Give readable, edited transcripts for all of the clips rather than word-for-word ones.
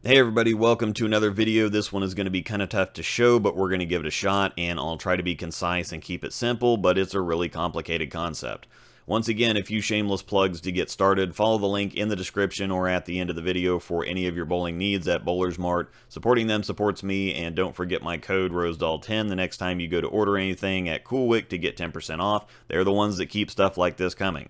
Hey everybody, welcome to another video. This one is going to be kind of tough to show, but we're going to give it a shot, and I'll try to be concise and keep it simple, but it's a really complicated concept. Once again, a few shameless plugs to get started. Follow the link in the description or at the end of the video for any of your bowling needs at Bowler's Mart. Supporting them supports me, and don't forget my code Rosdahl10 the next time you go to order anything at CoolWick to get 10% off. They're the ones that keep stuff like this coming.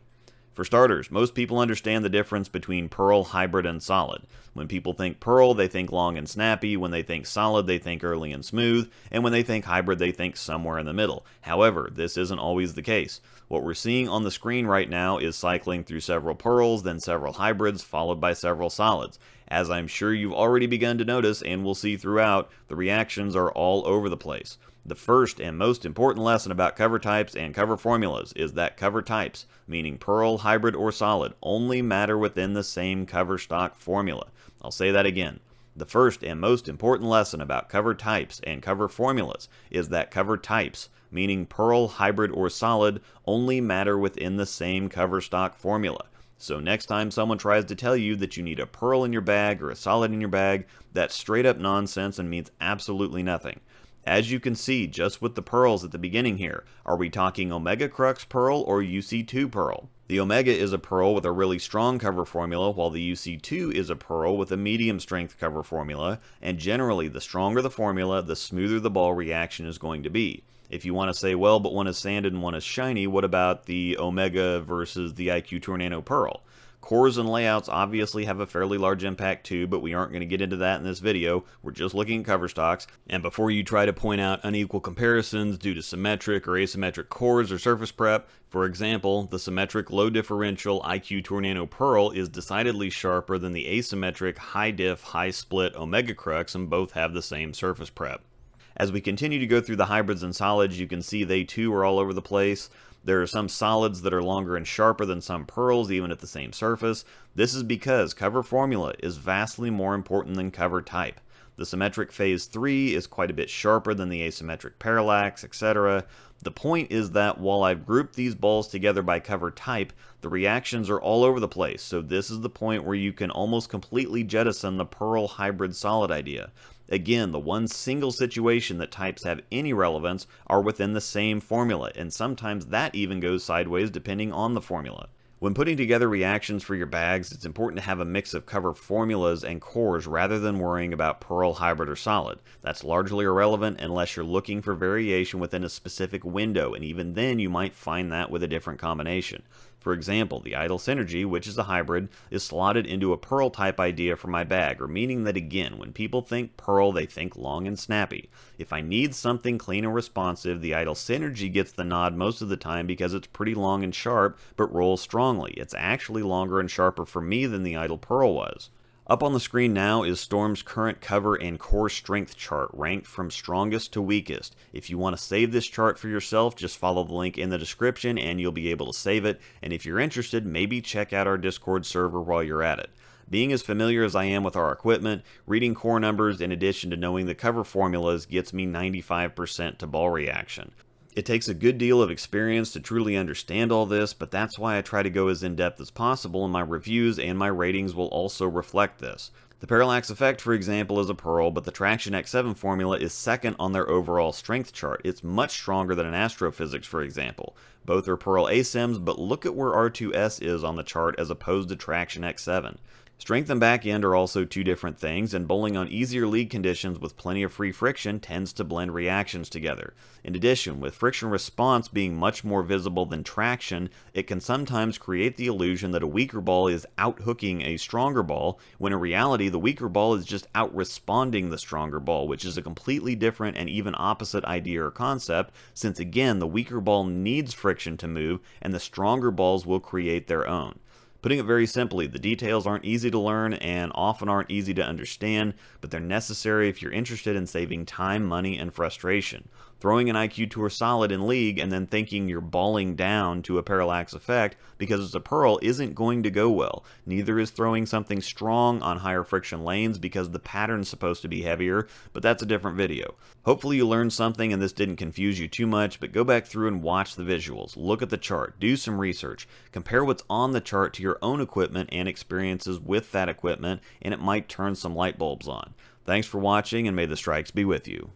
For starters, most people understand the difference between pearl, hybrid, and solid. When people think pearl, they think long and snappy. When they think solid, they think early and smooth. And when they think hybrid, they think somewhere in the middle. However, this isn't always the case. What we're seeing on the screen right now is cycling through several pearls, then several hybrids, followed by several solids. As I'm sure you've already begun to notice, and will see throughout, the reactions are all over the place. The first and most important lesson about cover types and cover formulas is that cover types, meaning pearl, hybrid, or solid, only matter within the same cover stock formula. I'll say that again. The first and most important lesson about cover types and cover formulas is that cover types, meaning pearl, hybrid, or solid, only matter within the same cover stock formula. So next time someone tries to tell you that you need a pearl in your bag or a solid in your bag, that's straight up nonsense and means absolutely nothing. As you can see just with the pearls at the beginning here, are we talking Omega Crux pearl or UC2 pearl? The Omega is a pearl with a really strong cover formula, while the UC2 is a pearl with a medium strength cover formula, and generally the stronger the formula, the smoother the ball reaction is going to be. If you want to say, well, but one is sanded and one is shiny, what about the Omega versus the IQ Tour Nano pearl? Cores and layouts obviously have a fairly large impact too, but we aren't going to get into that in this video. We're just looking at cover stocks. And before you try to point out unequal comparisons due to symmetric or asymmetric cores or surface prep, for example, the symmetric low differential IQ Tour Nano Pearl is decidedly sharper than the asymmetric high diff high split Omega Crux, and both have the same surface prep. As we continue to go through the hybrids and solids, you can see they too are all over the place. There are some solids that are longer and sharper than some pearls, even at the same surface. This is because cover formula is vastly more important than cover type. The symmetric phase 3 is quite a bit sharper than the asymmetric parallax, etc. The point is that while I've grouped these balls together by cover type, the reactions are all over the place, so this is the point where you can almost completely jettison the pearl hybrid solid idea. Again, the one single situation that types have any relevance are within the same formula, and sometimes that even goes sideways depending on the formula. When putting together reactions for your bags, it's important to have a mix of cover formulas and cores rather than worrying about pearl, hybrid, or solid. That's largely irrelevant unless you're looking for variation within a specific window, and even then you might find that with a different combination. For example, the Idle Synergy, which is a hybrid, is slotted into a pearl type idea for my bag, or meaning that again, when people think pearl, they think long and snappy. If I need something clean and responsive, the Idle Synergy gets the nod most of the time because it's pretty long and sharp, but rolls strongly. It's actually longer and sharper for me than the Idle Pearl was. Up on the screen now is Storm's current cover and core strength chart, ranked from strongest to weakest. If you want to save this chart for yourself, just follow the link in the description and you'll be able to save it. And if you're interested, maybe check out our Discord server while you're at it. Being as familiar as I am with our equipment, reading core numbers in addition to knowing the cover formulas gets me 95% to ball reaction. It takes a good deal of experience to truly understand all this, but that's why I try to go as in-depth as possible, and my reviews and my ratings will also reflect this. The parallax effect, for example, is a pearl, but the Traction X7 formula is second on their overall strength chart. It's much stronger than an Astrophysics, for example. Both are pearl ASIMs, but look at where R2S is on the chart as opposed to Traction X7. Strength and back end are also two different things, and bowling on easier lead conditions with plenty of free friction tends to blend reactions together. In addition, with friction response being much more visible than traction, it can sometimes create the illusion that a weaker ball is out-hooking a stronger ball, when in reality the weaker ball is just out-responding the stronger ball, which is a completely different and even opposite idea or concept, since again the weaker ball needs friction to move, and the stronger balls will create their own. Putting it very simply, the details aren't easy to learn and often aren't easy to understand, but they're necessary if you're interested in saving time, money, and frustration. Throwing an IQ Tour Solid in League and then thinking you're balling down to a parallax effect because it's a Pearl isn't going to go well. Neither is throwing something strong on higher friction lanes because the pattern's supposed to be heavier, but that's a different video. Hopefully you learned something and this didn't confuse you too much, but go back through and watch the visuals. Look at the chart, do some research, compare what's on the chart to your own equipment and experiences with that equipment, and it might turn some light bulbs on. Thanks for watching, and may the strikes be with you.